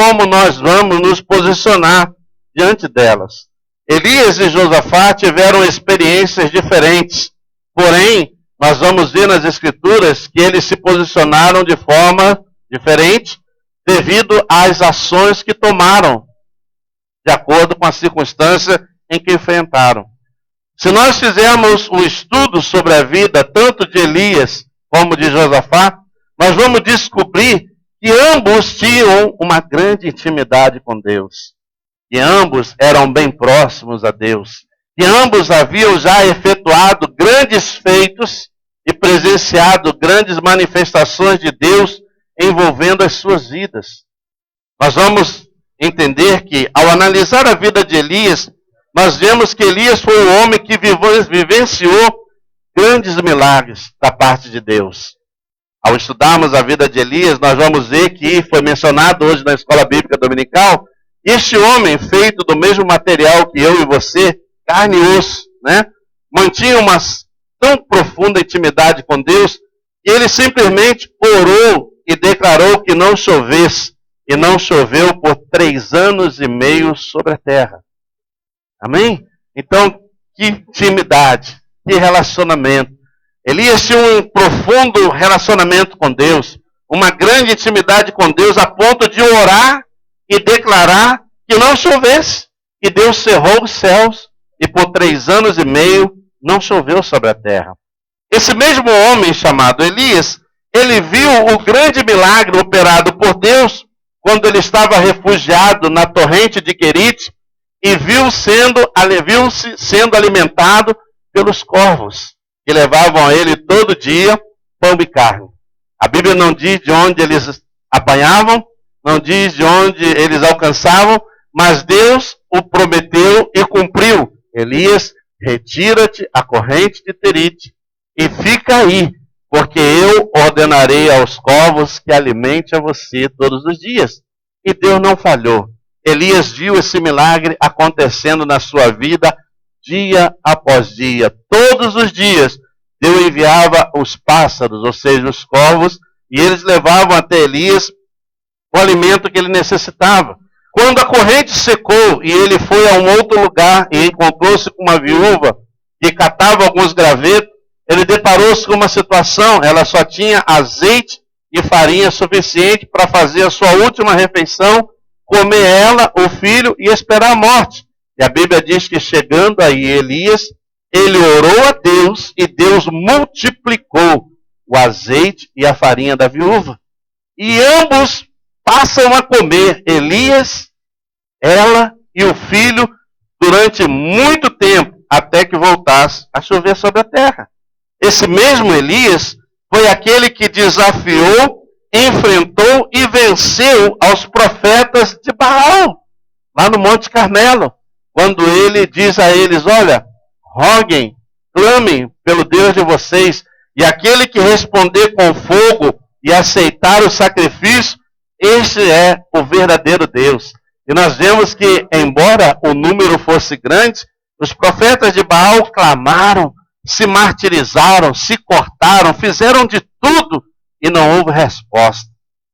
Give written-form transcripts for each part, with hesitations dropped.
como nós vamos nos posicionar diante delas. Elias e Josafá tiveram experiências diferentes, porém, nós vamos ver nas Escrituras que eles se posicionaram de forma diferente devido às ações que tomaram, de acordo com a circunstância em que enfrentaram. Se nós fizermos um estudo sobre a vida tanto de Elias como de Josafá, nós vamos descobrir que ambos tinham uma grande intimidade com Deus. E ambos eram bem próximos a Deus. E ambos haviam já efetuado grandes feitos e presenciado grandes manifestações de Deus envolvendo as suas vidas. Nós vamos entender que, ao analisar a vida de Elias, nós vemos que Elias foi um homem que vivenciou grandes milagres da parte de Deus. Ao estudarmos a vida de Elias, nós vamos ver que foi mencionado hoje na Escola Bíblica Dominical, este homem, feito do mesmo material que eu e você, carne e osso, né? Mantinha uma tão profunda intimidade com Deus, que ele simplesmente orou e declarou que não chovesse, e não choveu por 3 anos e meio sobre a terra. Amém? Então, que intimidade, que relacionamento. Elias tinha um profundo relacionamento com Deus, uma grande intimidade com Deus, a ponto de orar e declarar que não chovesse. E Deus cerrou os céus, e por 3 anos e meio não choveu sobre a terra. Esse mesmo homem chamado Elias, ele viu o grande milagre operado por Deus quando ele estava refugiado na torrente de Querite e viu-se sendo alimentado pelos corvos, que levavam a ele todo dia pão e carne. A Bíblia não diz de onde eles apanhavam, não diz de onde eles alcançavam, mas Deus o prometeu e cumpriu. Elias, retira-te a corrente de Querite e fica aí, porque eu ordenarei aos corvos que alimente a você todos os dias. E Deus não falhou. Elias viu esse milagre acontecendo na sua vida dia após dia. Todos os dias, Deus enviava os pássaros, ou seja, os corvos, e eles levavam até Elias o alimento que ele necessitava. Quando a corrente secou e ele foi a um outro lugar e encontrou-se com uma viúva que catava alguns gravetos, ele deparou-se com uma situação, ela só tinha azeite e farinha suficiente para fazer a sua última refeição, comer ela, o filho e esperar a morte. E a Bíblia diz que chegando aí Elias, ele orou a Deus e Deus multiplicou o azeite e a farinha da viúva. E ambos passam a comer, Elias, ela e o filho, durante muito tempo, até que voltasse a chover sobre a terra. Esse mesmo Elias foi aquele que desafiou, enfrentou e venceu aos profetas de Baal, lá no Monte Carmelo, quando ele diz a eles, olha, roguem, clamem pelo Deus de vocês, e aquele que responder com fogo e aceitar o sacrifício, este é o verdadeiro Deus. E nós vemos que, embora o número fosse grande, os profetas de Baal clamaram, se martirizaram, se cortaram, fizeram de tudo e não houve resposta.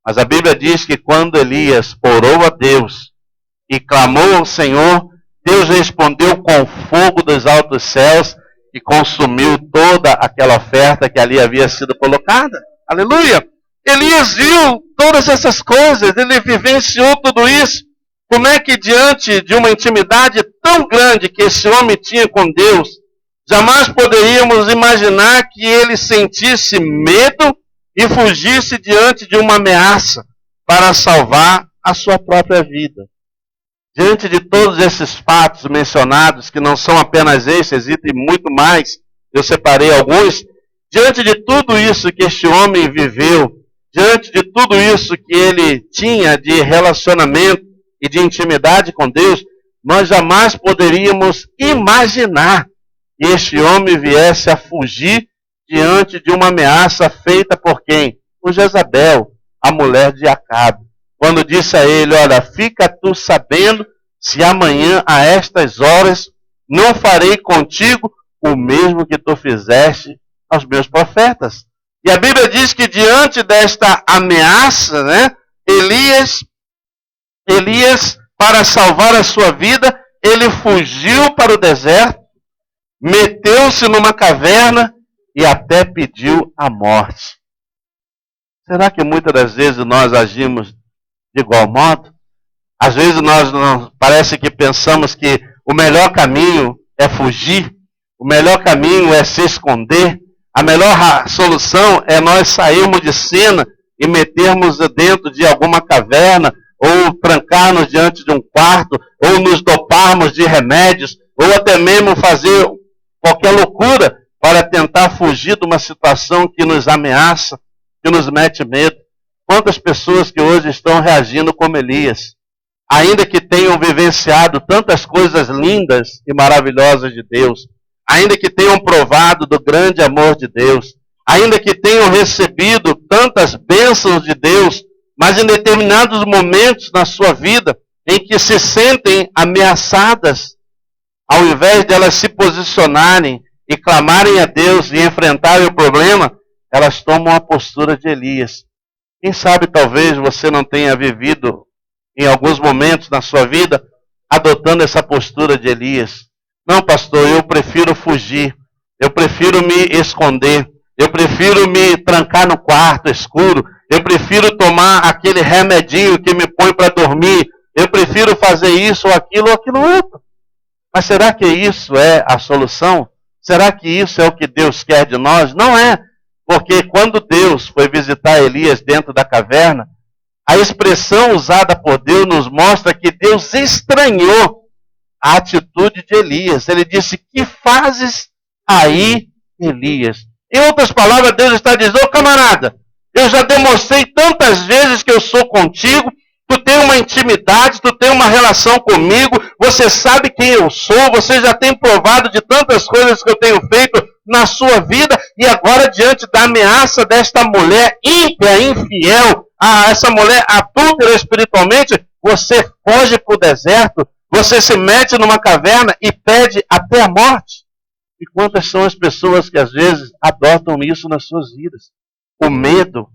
Mas a Bíblia diz que quando Elias orou a Deus e clamou ao Senhor, Deus respondeu com fogo dos altos céus e consumiu toda aquela oferta que ali havia sido colocada. Aleluia! Elias viu todas essas coisas, ele vivenciou tudo isso. Como é que diante de uma intimidade tão grande que esse homem tinha com Deus, jamais poderíamos imaginar que ele sentisse medo e fugisse diante de uma ameaça para salvar a sua própria vida. Diante de todos esses fatos mencionados, que não são apenas esses, existem muito mais, eu separei alguns, diante de tudo isso que este homem viveu, diante de tudo isso que ele tinha de relacionamento e de intimidade com Deus, nós jamais poderíamos imaginar que este homem viesse a fugir diante de uma ameaça feita por quem? Por Jezabel, a mulher de Acabe. Quando disse a ele, olha, fica tu sabendo se amanhã a estas horas não farei contigo o mesmo que tu fizeste aos meus profetas. E a Bíblia diz que diante desta ameaça, Elias Elias, para salvar a sua vida, ele fugiu para o deserto, meteu-se numa caverna e até pediu a morte. Será que muitas das vezes nós agimos de igual modo? Às vezes parece que pensamos que o melhor caminho é fugir, o melhor caminho é se esconder, a melhor solução é nós sairmos de cena e metermos dentro de alguma caverna, ou trancar-nos diante de um quarto, ou nos doparmos de remédios, ou até mesmo fazer qualquer loucura para tentar fugir de uma situação que nos ameaça, que nos mete medo. Quantas pessoas que hoje estão reagindo como Elias, ainda que tenham vivenciado tantas coisas lindas e maravilhosas de Deus, ainda que tenham provado do grande amor de Deus, ainda que tenham recebido tantas bênçãos de Deus, mas em determinados momentos na sua vida, em que se sentem ameaçadas, ao invés de elas se posicionarem e clamarem a Deus e enfrentarem o problema, elas tomam a postura de Elias. Quem sabe talvez você não tenha vivido em alguns momentos na sua vida adotando essa postura de Elias. Não, pastor, eu prefiro fugir, eu prefiro me esconder, eu prefiro me trancar no quarto escuro, eu prefiro tomar aquele remedinho que me põe para dormir, eu prefiro fazer isso ou aquilo outro. Mas será que isso é a solução? Será que isso é o que Deus quer de nós? Não é. Porque quando Deus foi visitar Elias dentro da caverna, a expressão usada por Deus nos mostra que Deus estranhou a atitude de Elias. Ele disse: que fazes aí, Elias? Em outras palavras, Deus está dizendo: ô camarada, eu já demonstrei tantas vezes que eu sou contigo, tu tem uma intimidade, tu tem uma relação comigo, você sabe quem eu sou, você já tem provado de tantas coisas que eu tenho feito na sua vida, e agora diante da ameaça desta mulher ímpia, infiel, essa mulher adúltera espiritualmente, você foge para o deserto, você se mete numa caverna e pede até a morte. E quantas são as pessoas que às vezes adotam isso nas suas vidas? O medo,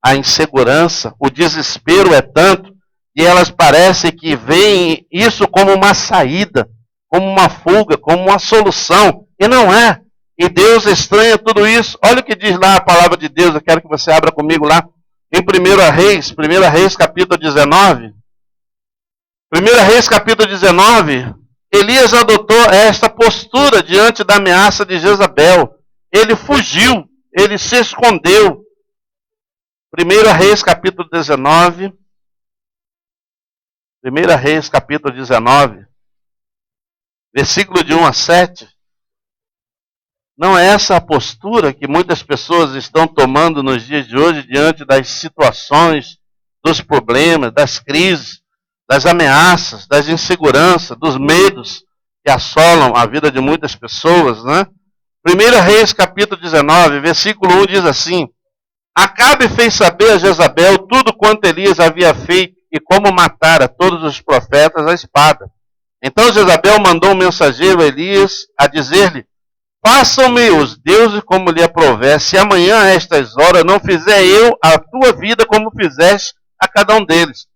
a insegurança, o desespero é tanto que elas parecem que veem isso como uma saída, como uma fuga, como uma solução. E não é. E Deus estranha tudo isso. Olha o que diz lá a palavra de Deus. Eu quero que você abra comigo lá em 1 Reis capítulo 19. 1 Reis capítulo 19, Elias adotou esta postura diante da ameaça de Jezabel. Ele fugiu, ele se escondeu. 1 Reis capítulo 19. 1 Reis capítulo 19, versículo de 1 a 7. Não é essa a postura que muitas pessoas estão tomando nos dias de hoje diante das situações, dos problemas, das crises, das ameaças, das inseguranças, dos medos que assolam a vida de muitas pessoas, né? 1 Reis capítulo 19, versículo 1 diz assim: Acabe fez saber a Jezabel tudo quanto Elias havia feito e como matara todos os profetas à espada. Então Jezabel mandou um mensageiro a Elias a dizer-lhe: Façam-me os deuses como lhe aprouver, se amanhã a estas horas não fizer eu a tua vida como fizeste a cada um deles.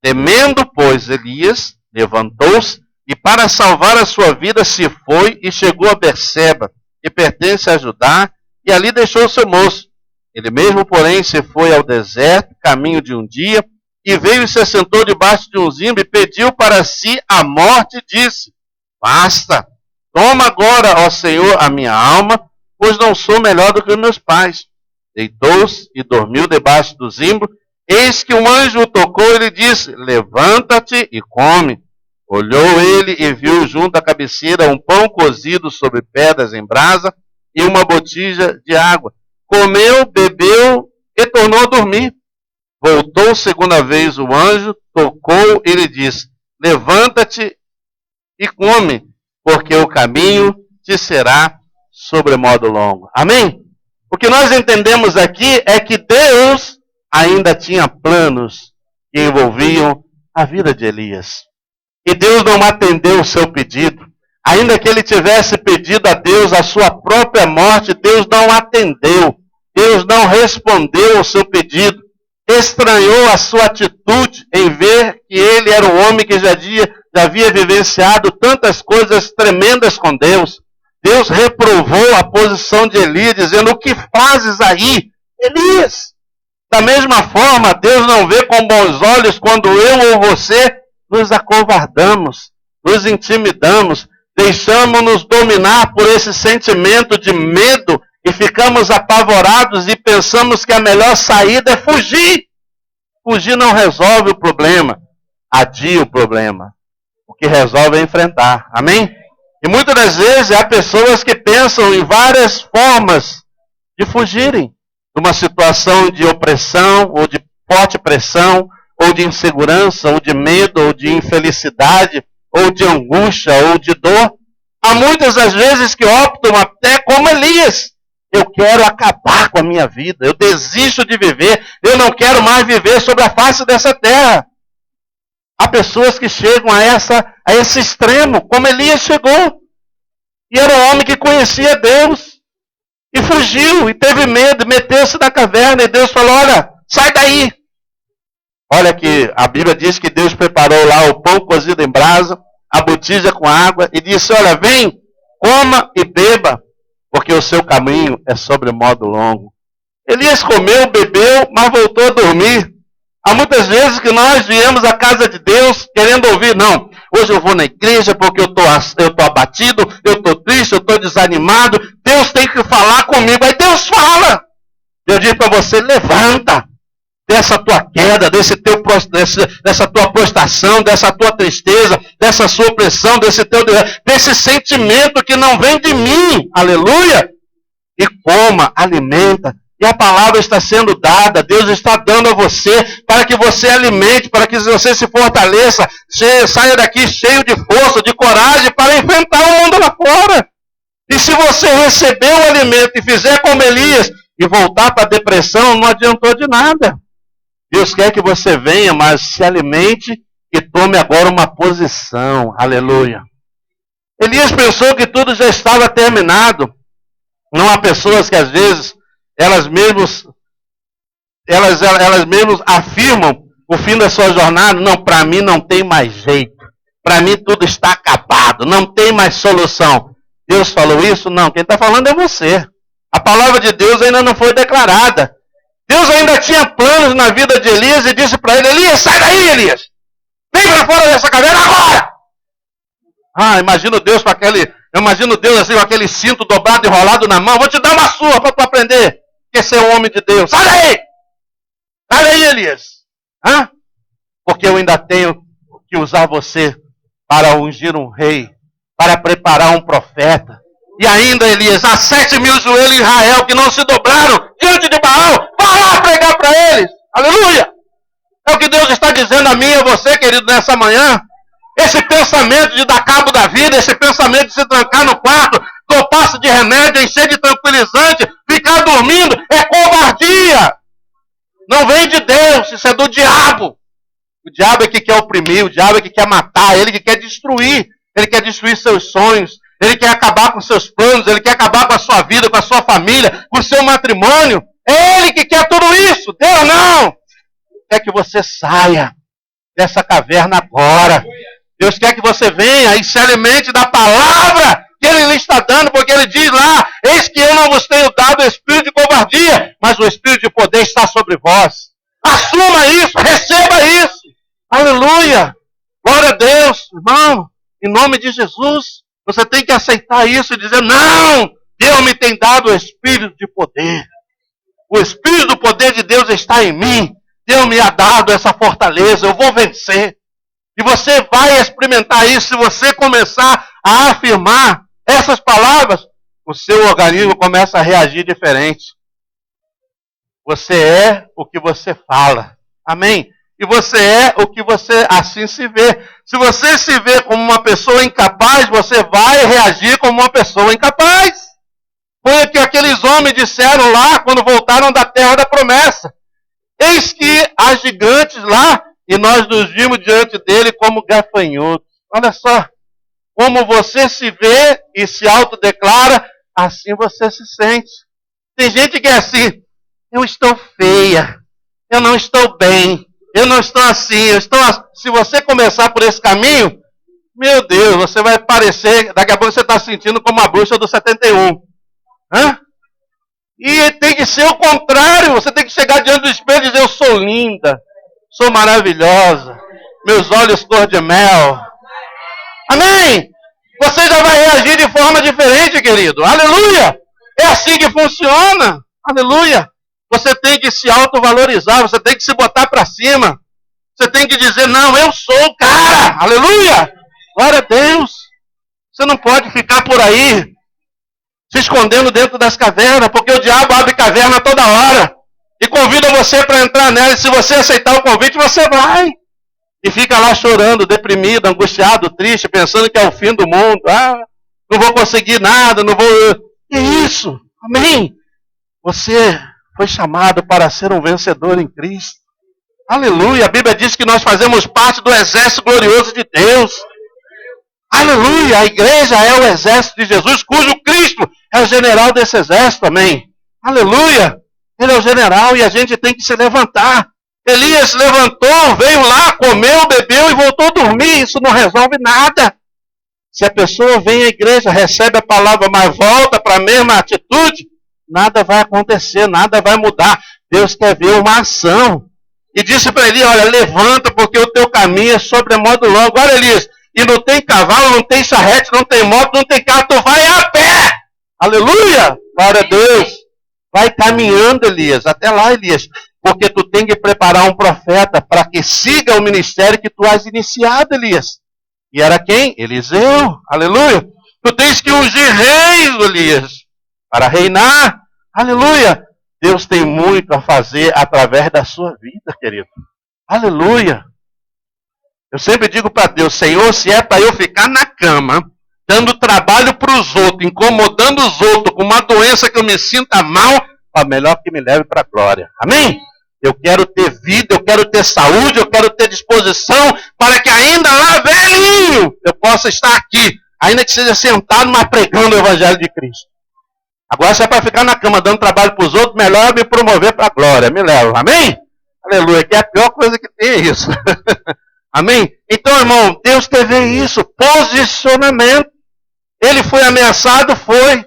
Temendo, pois, Elias levantou-se e para salvar a sua vida se foi e chegou a Berseba, que pertence a Judá, e ali deixou o seu moço. Ele mesmo, porém, se foi ao deserto, caminho de um dia, e veio e se assentou debaixo de um zimbro e pediu para si a morte e disse: Basta, toma agora, ó Senhor, a minha alma, pois não sou melhor do que os meus pais. Deitou-se e dormiu debaixo do zimbro. Eis que um anjo o tocou e lhe disse: Levanta-te e come. Olhou ele e viu junto à cabeceira um pão cozido sobre pedras em brasa e uma botija de água. Comeu, bebeu e tornou a dormir. Voltou segunda vez o anjo, tocou e lhe disse: Levanta-te e come, porque o caminho te será sobremodo longo. Amém? O que nós entendemos aqui é que Deus ainda tinha planos que envolviam a vida de Elias. E Deus não atendeu o seu pedido. Ainda que ele tivesse pedido a Deus a sua própria morte, Deus não atendeu. Deus não respondeu ao seu pedido. estranhou a sua atitude em ver que ele era um homem que já havia vivenciado tantas coisas tremendas com Deus. Deus reprovou a posição de Elias, dizendo: o que fazes aí, Elias? Da mesma forma, Deus não vê com bons olhos quando eu ou você nos acovardamos, nos intimidamos, deixamos-nos dominar por esse sentimento de medo e ficamos apavorados e pensamos que a melhor saída é fugir. Fugir não resolve o problema, adia o problema. O que resolve é enfrentar. Amém? E muitas das vezes há pessoas que pensam em várias formas de fugirem de uma situação de opressão, ou de forte pressão, ou de insegurança, ou de medo, ou de infelicidade, ou de angústia, ou de dor. Há muitas das vezes que optam até como Elias. Eu quero acabar com a minha vida, eu desisto de viver, eu não quero mais viver sobre a face dessa terra. Há pessoas que chegam a esse extremo, como Elias chegou. E era um homem que conhecia Deus. E fugiu, e teve medo, meteu-se na caverna, e Deus falou: olha, sai daí. Olha que a Bíblia diz que Deus preparou lá o pão cozido em brasa, a botija com água, e disse: olha, vem, coma e beba, porque o seu caminho é sobremodo longo. Elias comeu, bebeu, mas voltou a dormir. Há muitas vezes que nós viemos à casa de Deus querendo ouvir: não, hoje eu vou na igreja porque eu estou abatido, eu estou triste, eu estou desanimado, Deus tem que falar comigo. Aí Deus fala. Eu digo para você: levanta dessa tua queda, dessa tua prostração, dessa tua tristeza, dessa sua opressão, desse sentimento que não vem de mim. Aleluia! E coma, alimenta. E a palavra está sendo dada, Deus está dando a você, para que você alimente, para que você se fortaleça, saia daqui cheio de força, de coragem, para enfrentar o mundo lá fora. E se você receber o alimento e fizer como Elias, e voltar para a depressão, não adiantou de nada. Deus quer que você venha, mas se alimente e tome agora uma posição. Aleluia. Elias pensou que tudo já estava terminado. Não há pessoas que às vezes elas mesmas afirmam o fim da sua jornada: não, para mim não tem mais jeito. Para mim tudo está acabado, não tem mais solução. Deus falou isso? Não, quem está falando é você. A palavra de Deus ainda não foi declarada. Deus ainda tinha planos na vida de Elias e disse para ele: Elias, sai daí, Elias! Vem para fora dessa caverna agora! Imagino Deus assim com aquele cinto dobrado, enrolado na mão: vou te dar uma surra para tu aprender que você é um homem de Deus. Sai daí! Sai daí, Elias! Porque eu ainda tenho que usar você para ungir um rei, para preparar um profeta. E ainda, Elias, há 7.000 joelhos em Israel que não se dobraram diante de Baal. Vá lá pregar para eles. Aleluia! É o que Deus está dizendo a mim e a você, querido, nessa manhã. Esse pensamento de dar cabo da vida, esse pensamento de se trancar no quarto, dopar-se de remédio, encher de tranquilizante, ficar dormindo, é covardia. Não vem de Deus, isso é do diabo. O diabo é que quer oprimir, o diabo é que quer matar, ele que quer destruir. Ele quer destruir seus sonhos, ele quer acabar com seus planos, ele quer acabar com a sua vida, com a sua família, com o seu matrimônio. É ele que quer tudo isso. Deus não. Quer que você saia dessa caverna agora. Deus quer que você venha e se alimente da palavra que Ele lhe está dando, porque Ele diz lá: eis que eu não vos tenho dado o espírito de covardia, mas o espírito de poder está sobre vós. Assuma isso, receba isso. Aleluia. Glória a Deus, irmão. Em nome de Jesus, você tem que aceitar isso e dizer: não, Deus me tem dado o espírito de poder. O espírito do poder de Deus está em mim. Deus me ha dado essa fortaleza, eu vou vencer. E você vai experimentar isso se você começar a afirmar essas palavras. O seu organismo começa a reagir diferente. Você é o que você fala. Amém? E você é o que você assim se vê. Se você se vê como uma pessoa incapaz, você vai reagir como uma pessoa incapaz. Foi o que aqueles homens disseram lá quando voltaram da terra da promessa. Eis que há gigantes lá e nós nos vimos diante dele como gafanhotos. Olha só, como você se vê e se autodeclara, assim você se sente. Tem gente que é assim: eu estou feia, eu não estou bem, eu não estou assim, se você começar por esse caminho, meu Deus, você vai parecer, daqui a pouco você está sentindo como a bruxa do 71. Hã? E tem que ser o contrário, você tem que chegar diante do espelho e dizer, eu sou linda, sou maravilhosa, meus olhos cor de mel. Amém? Você já vai reagir de forma diferente, querido. Aleluia! É assim que funciona. Aleluia! Você tem que se autovalorizar, você tem que se botar para cima. Você tem que dizer, não, eu sou o cara. Aleluia! Glória a Deus. Você não pode ficar por aí se escondendo dentro das cavernas, porque o diabo abre caverna toda hora e convida você para entrar nela. E se você aceitar o convite, você vai. E fica lá chorando, deprimido, angustiado, triste, pensando que é o fim do mundo. Ah, não vou conseguir nada, não vou... Que isso? Amém? Você foi chamado para ser um vencedor em Cristo. Aleluia! A Bíblia diz que nós fazemos parte do exército glorioso de Deus. Aleluia! A igreja é o exército de Jesus, cujo Cristo é o general desse exército. Amém? Aleluia! Ele é o general e a gente tem que se levantar. Elias levantou, veio lá, comeu, bebeu e voltou a dormir. Isso não resolve nada. Se a pessoa vem à igreja, recebe a palavra, mas volta para a mesma atitude, nada vai acontecer, nada vai mudar. Deus quer ver uma ação. E disse para Elias, olha, levanta, porque o teu caminho é sobremodo longo. Olha, Elias, e não tem cavalo, não tem charrete, não tem moto, não tem carro, tu vai a pé. Aleluia! Glória a Deus. Vai caminhando, Elias, até lá, Elias. Porque tu tem que preparar um profeta para que siga o ministério que tu has iniciado, Elias. E era quem? Eliseu. Aleluia. Tu tens que ungir reis, Elias, para reinar. Aleluia. Deus tem muito a fazer através da sua vida, querido. Aleluia. Eu sempre digo para Deus, Senhor, se é para eu ficar na cama, dando trabalho para os outros, incomodando os outros com uma doença que eu me sinta mal, é melhor que me leve para a glória. Amém? Eu quero ter vida, eu quero ter saúde, eu quero ter disposição para que ainda lá, velhinho, eu possa estar aqui, ainda que seja sentado, mas pregando o Evangelho de Cristo. Agora, se é para ficar na cama dando trabalho para os outros, melhor me promover para a glória. Me leva. Amém? Aleluia. Que é a pior coisa que tem é isso. Amém? Então, irmão, Deus teve isso. Posicionamento. Ele foi ameaçado? Foi.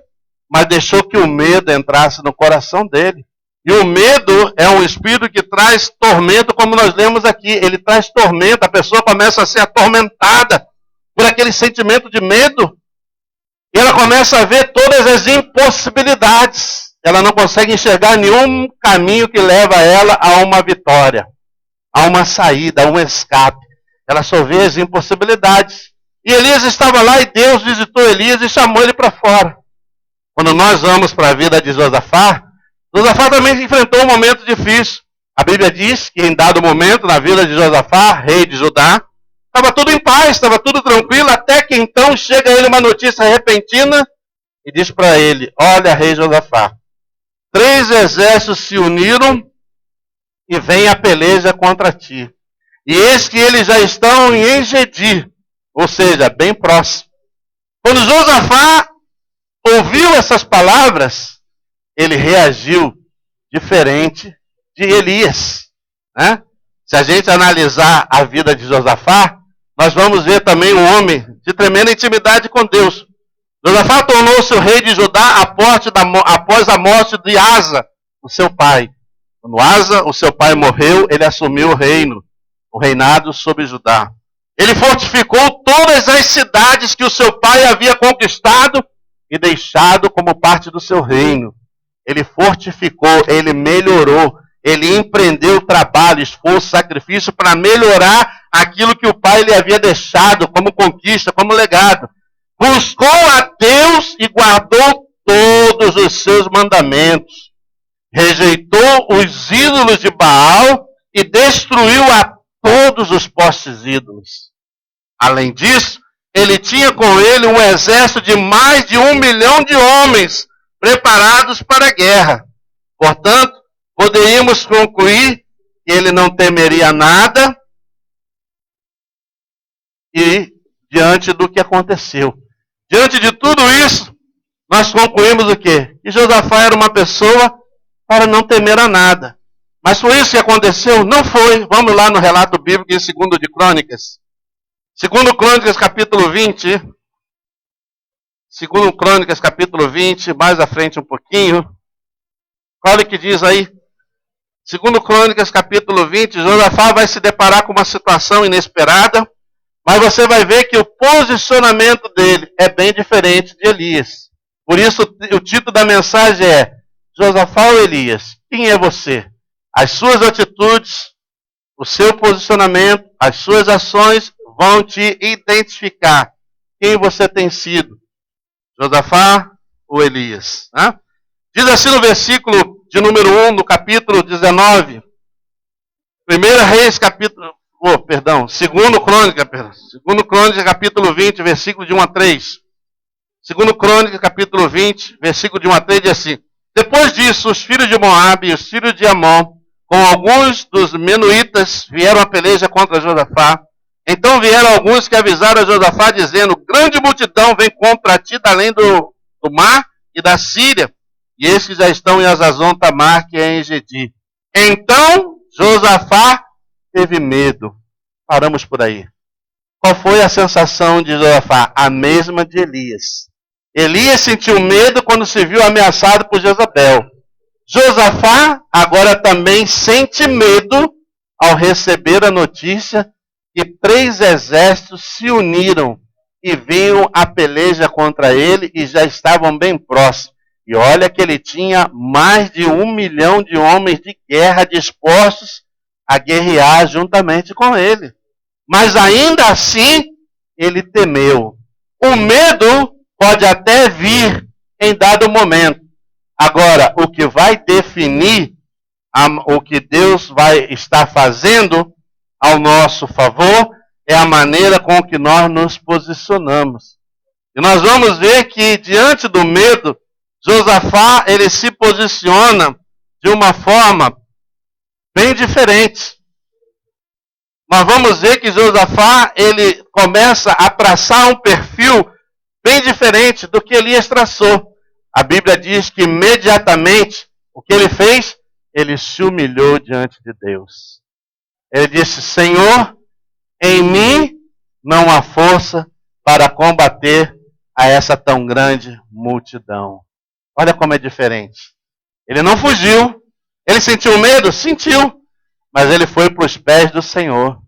Mas deixou que o medo entrasse no coração dele. E o medo é um espírito que traz tormento, como nós lemos aqui. Ele traz tormento. A pessoa começa a ser atormentada por aquele sentimento de medo. E ela começa a ver todas as impossibilidades. Ela não consegue enxergar nenhum caminho que leva ela a uma vitória, a uma saída, a um escape. Ela só vê as impossibilidades. E Elias estava lá e Deus visitou Elias e chamou ele para fora. Quando nós vamos para a vida de Josafá, Josafá também enfrentou um momento difícil. A Bíblia diz que em dado momento, na vida de Josafá, rei de Judá, estava tudo em paz, estava tudo tranquilo, até que então chega a ele uma notícia repentina e diz para ele, olha, rei Josafá, 3 exércitos se uniram e vem a peleja contra ti. E eis que eles já estão em Engedi, ou seja, bem próximo. Quando Josafá ouviu essas palavras, ele reagiu diferente de Elias. Né? Se a gente analisar a vida de Josafá, nós vamos ver também um homem de tremenda intimidade com Deus. Josafá tornou-se o rei de Judá após a morte de Asa, o seu pai. Quando Asa, o seu pai, morreu, ele assumiu o reinado sobre Judá. Ele fortificou todas as cidades que o seu pai havia conquistado e deixado como parte do seu reino. Ele fortificou, ele melhorou, ele empreendeu trabalho, esforço, sacrifício para melhorar aquilo que o pai lhe havia deixado como conquista, como legado. Buscou a Deus e guardou todos os seus mandamentos. Rejeitou os ídolos de Baal e destruiu a todos os postes ídolos. Além disso, ele tinha com ele um exército de mais de 1 milhão de homens preparados para a guerra. Portanto, poderíamos concluir que ele não temeria nada e diante do que aconteceu. Diante de tudo isso, nós concluímos o quê? Que Josafá era uma pessoa para não temer a nada. Mas foi isso que aconteceu? Não foi. Vamos lá no relato bíblico em 2 de Crônicas. 2 Crônicas, capítulo 20. 2 Crônicas, capítulo 20, mais à frente um pouquinho. Olha o que diz aí. 2 Crônicas, capítulo 20, Josafá vai se deparar com uma situação inesperada, mas você vai ver que o posicionamento dele é bem diferente de Elias. Por isso, o título da mensagem é Josafá ou Elias? Quem é você? As suas atitudes, o seu posicionamento, as suas ações vão te identificar quem você tem sido. Josafá ou Elias? Né? Diz assim no versículo de número 1, no capítulo 19. 2 Reis, capítulo... 2 Crônica, capítulo 20, versículo de 1 a 3. 2 Crônica, capítulo 20, versículo de 1 a 3, diz assim: Depois disso, os filhos de Moabe e os filhos de Amon, com alguns dos menuítas, vieram a peleja contra Josafá. Então vieram alguns que avisaram a Josafá, dizendo: Grande multidão vem contra ti da além do mar e da Síria, e esses já estão em Azazon Tamar, que é em Gedi. Então Josafá teve medo. Paramos por aí. Qual foi a sensação de Josafá? A mesma de Elias. Elias sentiu medo quando se viu ameaçado por Jezabel. Josafá agora também sente medo ao receber a notícia que 3 exércitos se uniram e vinham a peleja contra ele e já estavam bem próximos. E olha que ele tinha mais de 1 milhão de homens de guerra dispostos a guerrear juntamente com ele. Mas ainda assim, ele temeu. O medo pode até vir em dado momento. Agora, o que vai definir o que Deus vai estar fazendo ao nosso favor é a maneira com que nós nos posicionamos. E nós vamos ver que diante do medo, Josafá, ele se posiciona de uma forma bem diferente. Nós vamos ver que Josafá, ele começa a traçar um perfil bem diferente do que Elias traçou. A Bíblia diz que imediatamente, o que ele fez? Ele se humilhou diante de Deus. Ele disse: Senhor, em mim não há força para combater a essa tão grande multidão. Olha como é diferente. Ele não fugiu. Ele sentiu medo? Sentiu. Mas ele foi para os pés do Senhor.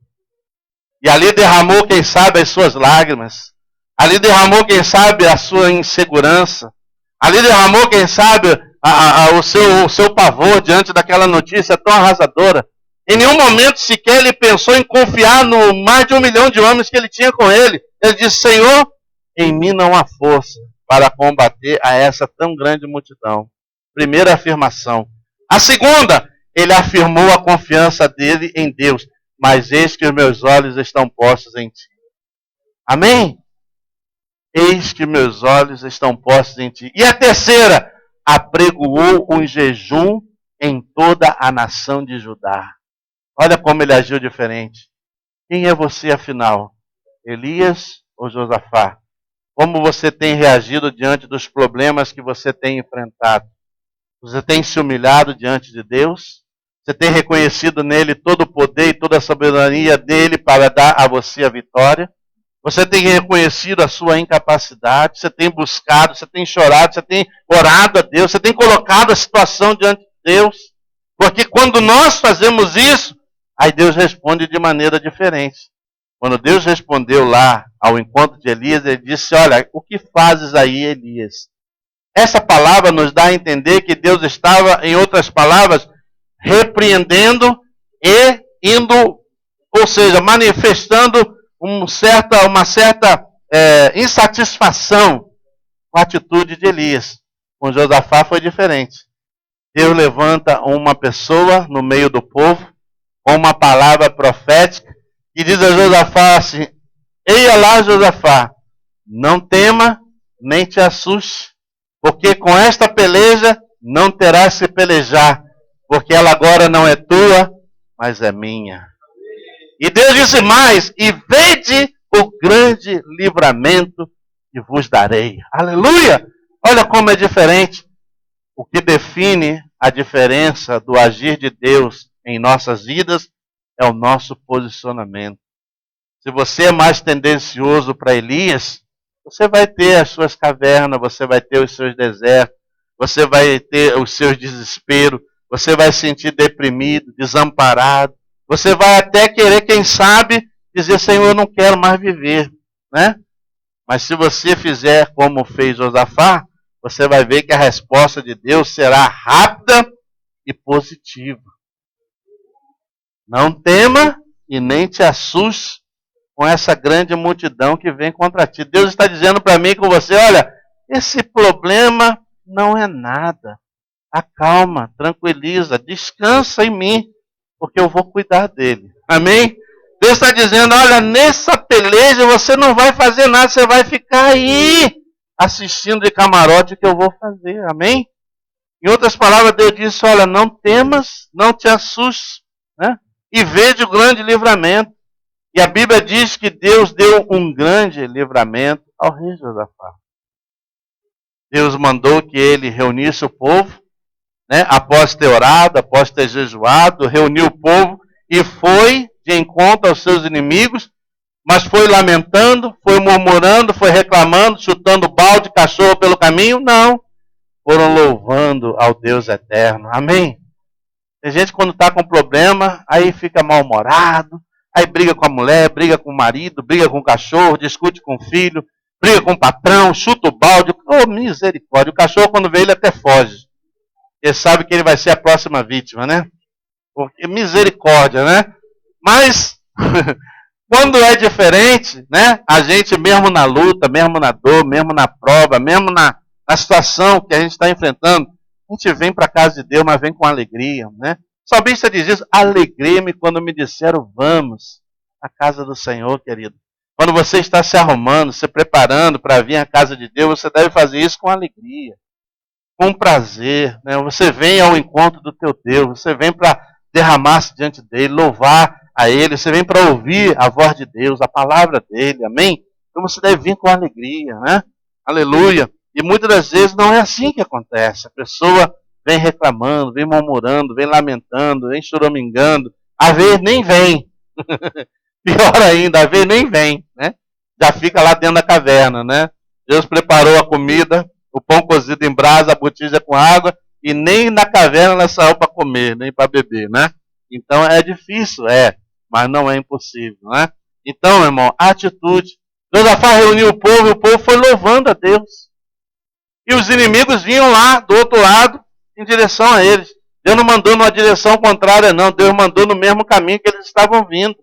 E ali derramou, quem sabe, as suas lágrimas. Ali derramou, quem sabe, a sua insegurança. Ali derramou, quem sabe, o seu pavor diante daquela notícia tão arrasadora. Em nenhum momento sequer ele pensou em confiar no mais de 1 milhão de homens que ele tinha com ele. Ele disse: Senhor, em mim não há força para combater a essa tão grande multidão. Primeira afirmação. A segunda, ele afirmou a confiança dele em Deus. Mas eis que os meus olhos estão postos em ti. Amém? Eis que meus olhos estão postos em ti. E a terceira, apregoou um jejum em toda a nação de Judá. Olha como ele agiu diferente. Quem é você, afinal? Elias ou Josafá? Como você tem reagido diante dos problemas que você tem enfrentado? Você tem se humilhado diante de Deus? Você tem reconhecido nele todo o poder e toda a soberania dele para dar a você a vitória? Você tem reconhecido a sua incapacidade? Você tem buscado, você tem chorado, você tem orado a Deus, você tem colocado a situação diante de Deus? Porque quando nós fazemos isso, aí Deus responde de maneira diferente. Quando Deus respondeu lá ao encontro de Elias, ele disse: olha, o que fazes aí, Elias? Essa palavra nos dá a entender que Deus estava, em outras palavras, repreendendo e indo, ou seja, manifestando uma certa insatisfação com a atitude de Elias. Com Josafá foi diferente. Deus levanta uma pessoa no meio do povo com uma palavra profética e diz a Josafá assim: eia lá, Josafá, não tema nem te assuste, porque com esta peleja não terás que pelejar, porque ela agora não é tua, mas é minha. E Deus disse mais: e vede o grande livramento que vos darei. Aleluia! Olha como é diferente. O que define a diferença do agir de Deus em nossas vidas é o nosso posicionamento. Se você é mais tendencioso para Elias, você vai ter as suas cavernas, você vai ter os seus desertos, você vai ter os seus desesperos, você vai se sentir deprimido, desamparado. Você vai até querer, quem sabe, dizer, Senhor, eu não quero mais viver, né? Mas se você fizer como fez Josafá, você vai ver que a resposta de Deus será rápida e positiva. Não tema e nem te assuste com essa grande multidão que vem contra ti. Deus está dizendo para mim e com você, olha, esse problema não é nada. Acalma, tranquiliza, descansa em mim, porque eu vou cuidar dele. Amém? Deus está dizendo, olha, nessa peleja você não vai fazer nada, você vai ficar aí assistindo de camarote o que eu vou fazer. Amém? Em outras palavras, Deus disse, olha, não temas, não te assustes, né? E veja o grande livramento. E a Bíblia diz que Deus deu um grande livramento ao rei Josafá. Deus mandou que ele reunisse o povo, né, após ter orado, após ter jejuado, reuniu o povo e foi de encontro aos seus inimigos, mas foi lamentando, foi murmurando, foi reclamando, chutando balde, cachorro pelo caminho? Não. Foram louvando ao Deus eterno. Amém? Tem gente quando está com problema, aí fica mal-humorado, aí briga com a mulher, briga com o marido, briga com o cachorro, discute com o filho, briga com o patrão, chuta o balde. Oh, misericórdia. O cachorro, quando vê ele, até foge. Ele sabe que ele vai ser a próxima vítima, né? Porque misericórdia, né? Mas, quando é diferente, né? A gente mesmo na luta, mesmo na dor, mesmo na prova, mesmo na situação que a gente está enfrentando, a gente vem para a casa de Deus, mas vem com alegria, né? O salmista diz isso, alegrei-me quando me disseram, vamos à casa do Senhor, querido. Quando você está se arrumando, se preparando para vir à casa de Deus, você deve fazer isso com alegria, com prazer, né? Você vem ao encontro do teu Deus, você vem para derramar-se diante dele, louvar a ele, você vem para ouvir a voz de Deus, a palavra dele, amém? Então você deve vir com alegria, né? Aleluia. E muitas das vezes não é assim que acontece. A pessoa vem reclamando, vem murmurando, vem lamentando, vem choramingando. Às vezes nem vem. Pior ainda, às vezes nem vem, né? Já fica lá dentro da caverna, né? Deus preparou a comida, o pão cozido em brasa, a botija com água, e nem na caverna ela saiu para comer, nem para beber, né? Então é difícil, mas não é impossível, né? Então, meu irmão, a atitude. Josafá reuniu o povo foi louvando a Deus. E os inimigos vinham lá, do outro lado, em direção a eles. Deus não mandou numa direção contrária, não. Deus mandou no mesmo caminho que eles estavam vindo.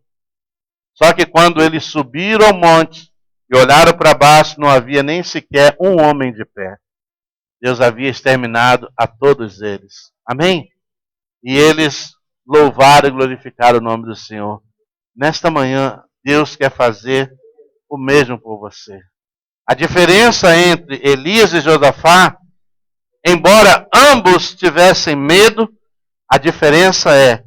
Só que quando eles subiram ao monte e olharam para baixo, não havia nem sequer um homem de pé. Deus havia exterminado a todos eles. Amém? E eles louvaram e glorificaram o nome do Senhor. Nesta manhã, Deus quer fazer o mesmo por você. A diferença entre Elias e Josafá, embora ambos tivessem medo, a diferença é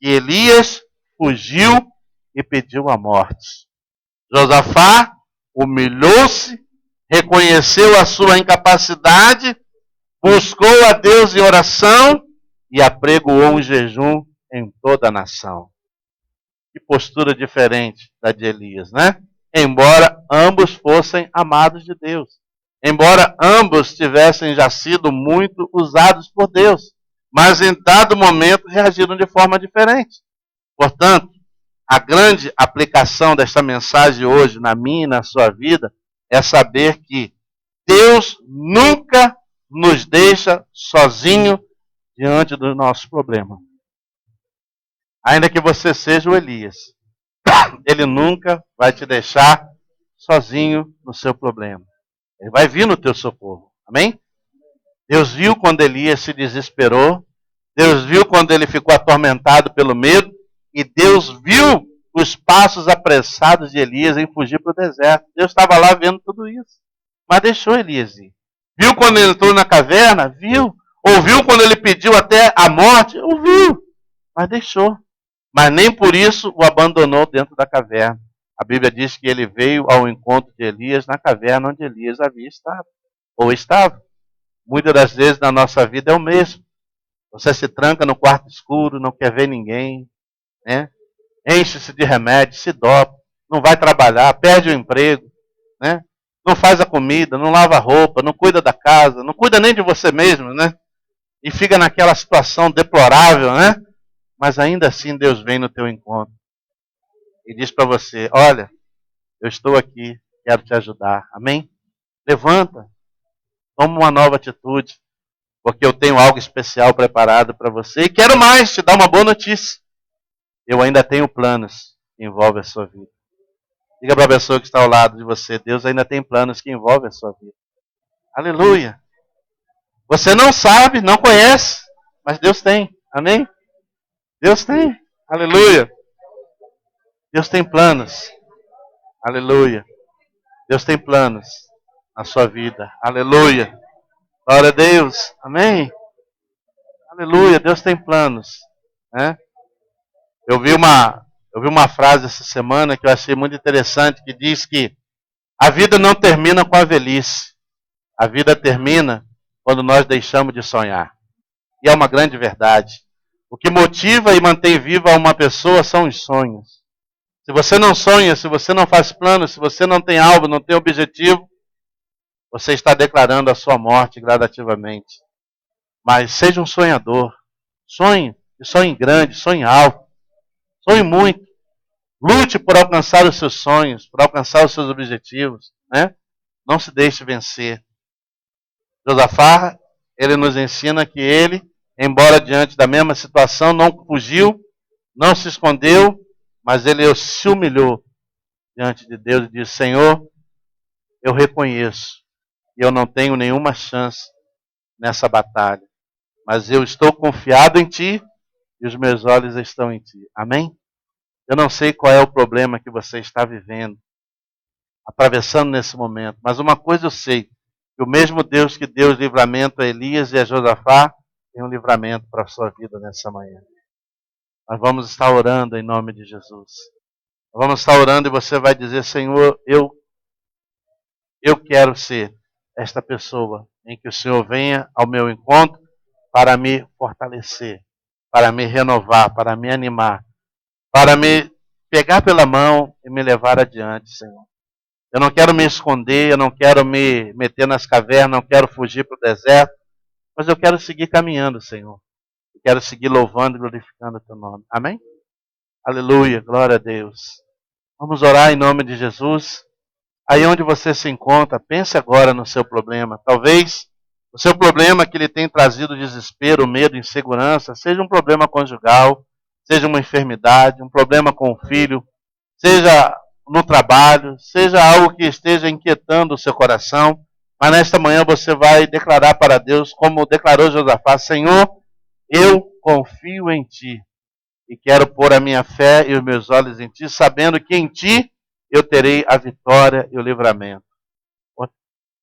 que Elias fugiu e pediu a morte. Josafá humilhou-se, reconheceu a sua incapacidade, buscou a Deus em oração e apregoou um jejum em toda a nação. Que postura diferente da de Elias, né? Embora ambos fossem amados de Deus. Embora ambos tivessem já sido muito usados por Deus. Mas em dado momento reagiram de forma diferente. Portanto, a grande aplicação desta mensagem hoje na minha e na sua vida é saber que Deus nunca nos deixa sozinho diante do nosso problema. Ainda que você seja o Elias, ele nunca vai te deixar sozinho no seu problema. Ele vai vir no teu socorro. Amém? Deus viu quando Elias se desesperou. Deus viu quando ele ficou atormentado pelo medo. E Deus viu os passos apressados de Elias em fugir para o deserto. Deus estava lá vendo tudo isso. Mas deixou Elias ir. Viu quando ele entrou na caverna? Viu. Ouviu quando ele pediu até a morte? Ouviu. Mas deixou. Mas nem por isso o abandonou dentro da caverna. A Bíblia diz que ele veio ao encontro de Elias na caverna onde Elias havia estado. Ou estava. Muitas das vezes na nossa vida é o mesmo. Você se tranca no quarto escuro, não quer ver ninguém, né? Enche-se de remédio, se dopa, não vai trabalhar, perde o emprego, né? Não faz a comida, não lava a roupa, não cuida da casa, não cuida nem de você mesmo, né? E fica naquela situação deplorável, né? Mas ainda assim Deus vem no teu encontro e diz para você, olha, eu estou aqui, quero te ajudar, amém? Levanta, toma uma nova atitude, porque eu tenho algo especial preparado para você e quero mais, te dar uma boa notícia. Eu ainda tenho planos que envolvem a sua vida. Diga para a pessoa que está ao lado de você, Deus ainda tem planos que envolvem a sua vida. Aleluia. Você não sabe, não conhece, mas Deus tem. Amém? Deus tem. Aleluia. Deus tem planos. Aleluia. Deus tem planos na sua vida. Aleluia. Glória a Deus. Amém? Aleluia. Deus tem planos. Né? Eu vi uma frase essa semana que eu achei muito interessante, que diz que a vida não termina com a velhice. A vida termina quando nós deixamos de sonhar. E é uma grande verdade. O que motiva e mantém viva uma pessoa são os sonhos. Se você não sonha, se você não faz planos, se você não tem alvo, não tem objetivo, você está declarando a sua morte gradativamente. Mas seja um sonhador. Sonhe, e sonhe grande, sonhe alto. Sonhe muito. Lute por alcançar os seus sonhos, por alcançar os seus objetivos. Né? Não se deixe vencer. Josafá, ele nos ensina que ele, embora diante da mesma situação, não fugiu, não se escondeu, mas ele se humilhou diante de Deus e disse, Senhor, eu reconheço que eu não tenho nenhuma chance nessa batalha, mas eu estou confiado em Ti e os meus olhos estão em Ti. Amém? Eu não sei qual é o problema que você está vivendo, atravessando nesse momento, mas uma coisa eu sei, que o mesmo Deus que deu livramento a Elias e a Josafá, tem um livramento para a sua vida nessa manhã. Nós vamos estar orando em nome de Jesus. Nós vamos estar orando e você vai dizer, Senhor, eu quero ser esta pessoa em que o Senhor venha ao meu encontro para me fortalecer, para me renovar, para me animar, para me pegar pela mão e me levar adiante, Senhor. Eu não quero me esconder, eu não quero me meter nas cavernas, não quero fugir para o deserto, mas eu quero seguir caminhando, Senhor. Eu quero seguir louvando e glorificando o Teu nome. Amém? Aleluia, glória a Deus. Vamos orar em nome de Jesus. Aí onde você se encontra, pense agora no seu problema. Talvez o seu problema que lhe tem trazido desespero, medo, insegurança, seja um problema conjugal, seja uma enfermidade, um problema com o filho, seja no trabalho, seja algo que esteja inquietando o seu coração. Mas nesta manhã você vai declarar para Deus, como declarou Josafá, Senhor, eu confio em Ti e quero pôr a minha fé e os meus olhos em Ti, sabendo que em Ti eu terei a vitória e o livramento.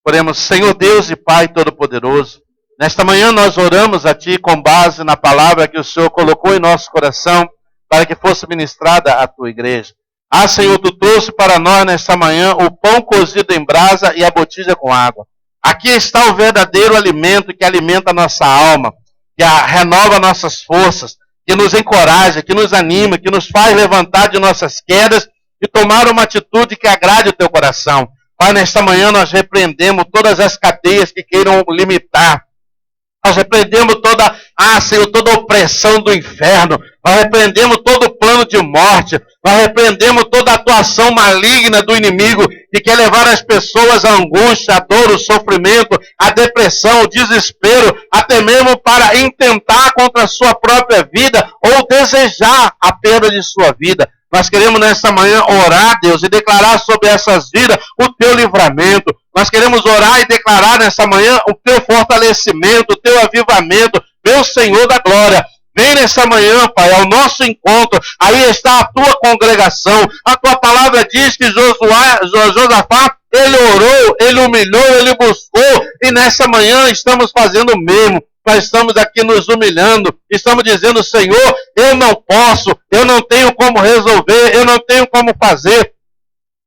Oremos, Senhor Deus e Pai Todo-Poderoso, nesta manhã nós oramos a Ti com base na palavra que o Senhor colocou em nosso coração para que fosse ministrada à Tua igreja. Ah, Senhor, Tu trouxe para nós nesta manhã o pão cozido em brasa e a botija com água. Aqui está o verdadeiro alimento que alimenta a nossa alma, que renova nossas forças, que nos encoraja, que nos anima, que nos faz levantar de nossas quedas e tomar uma atitude que agrade o Teu coração. Pai, nesta manhã nós repreendemos todas as cadeias que queiram limitar. Nós repreendemos Senhor, toda a opressão do inferno. Nós repreendemos todo o plano de morte. Nós repreendemos toda a atuação maligna do inimigo que quer levar as pessoas à angústia, à dor, ao sofrimento, à depressão, ao desespero, até mesmo para intentar contra a sua própria vida ou desejar a perda de sua vida. Nós queremos nesta manhã orar, Deus, e declarar sobre essas vidas o Teu livramento. Nós queremos orar e declarar nessa manhã o Teu fortalecimento, o Teu avivamento. Meu Senhor da glória, vem nessa manhã, Pai, ao nosso encontro. Aí está a Tua congregação. A Tua palavra diz que Josafá, ele orou, ele humilhou, ele buscou. E nessa manhã estamos fazendo o mesmo. Nós estamos aqui nos humilhando, estamos dizendo, Senhor, eu não posso, eu não tenho como resolver, eu não tenho como fazer.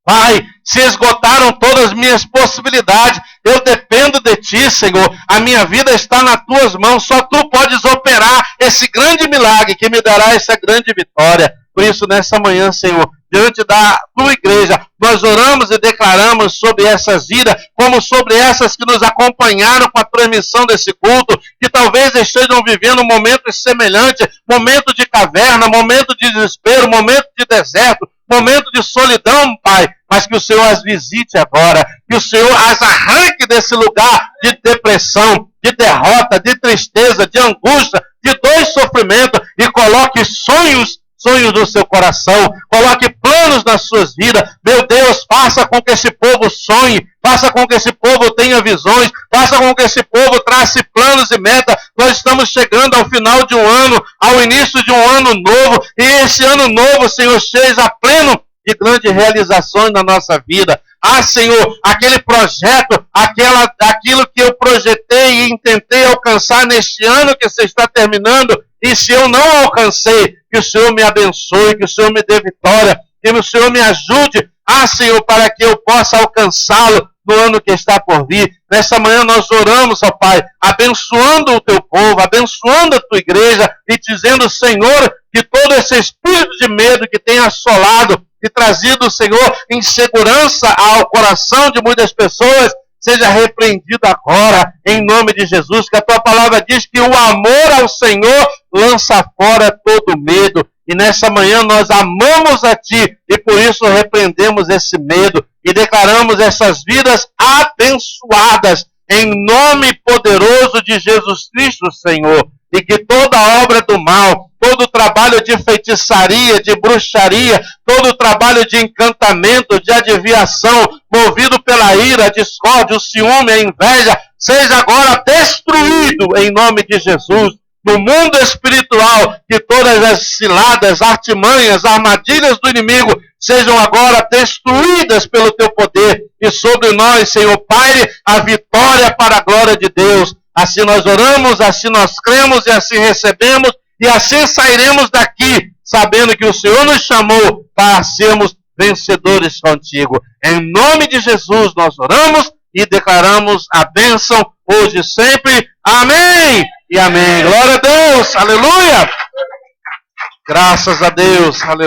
Pai, se esgotaram todas as minhas possibilidades, Eu dependo de Ti, Senhor. A minha vida está nas Tuas mãos. Só Tu podes operar esse grande milagre que me dará essa grande vitória. Por isso, nessa manhã, Senhor, diante da Tua igreja, nós oramos e declaramos sobre essas vidas, como sobre essas que nos acompanharam com a transmissão desse culto, que talvez estejam vivendo momentos semelhantes, momento de caverna, momento de desespero, momento de deserto, momento de solidão, Pai, mas que o Senhor as visite agora, que o Senhor as arranque desse lugar de depressão, de derrota, de tristeza, de angústia, de dor e sofrimento, e coloque sonhos no seu coração, coloque planos nas suas vidas. Meu Deus, faça com que esse povo sonhe, faça com que esse povo tenha visões, faça com que esse povo trace planos e metas. Nós estamos chegando ao final de um ano, ao início de um ano novo, e esse ano novo, Senhor, seja pleno de grandes realizações na nossa vida. Ah, Senhor, aquele projeto, aquilo que eu projetei e tentei alcançar neste ano que você está terminando, e se eu não alcancei, que o Senhor me abençoe, que o Senhor me dê vitória, que o Senhor me ajude, Senhor, para que eu possa alcançá-lo no ano que está por vir. Nessa manhã nós oramos, ó Pai, abençoando o Teu povo, abençoando a Tua igreja e dizendo, Senhor, que todo esse espírito de medo que tem assolado e trazido, Senhor, insegurança ao coração de muitas pessoas, seja repreendido agora, em nome de Jesus, que a Tua palavra diz que o amor ao Senhor lança fora todo medo. E nessa manhã nós amamos a Ti e por isso repreendemos esse medo e declaramos essas vidas abençoadas em nome poderoso de Jesus Cristo, Senhor. E que toda obra do mal, todo trabalho de feitiçaria, de bruxaria, todo trabalho de encantamento, de adivinhação, movido pela ira, a discórdia, o ciúme, a inveja, seja agora destruído em nome de Jesus. No mundo espiritual, que todas as ciladas, artimanhas, armadilhas do inimigo sejam agora destruídas pelo Teu poder. E sobre nós, Senhor, paire a vitória para a glória de Deus. Assim nós oramos, assim nós cremos e assim recebemos. E assim sairemos daqui, sabendo que o Senhor nos chamou para sermos vencedores contigo. Em nome de Jesus nós oramos e declaramos a bênção hoje e sempre. Amém e amém. Glória a Deus. Aleluia. Graças a Deus. Aleluia.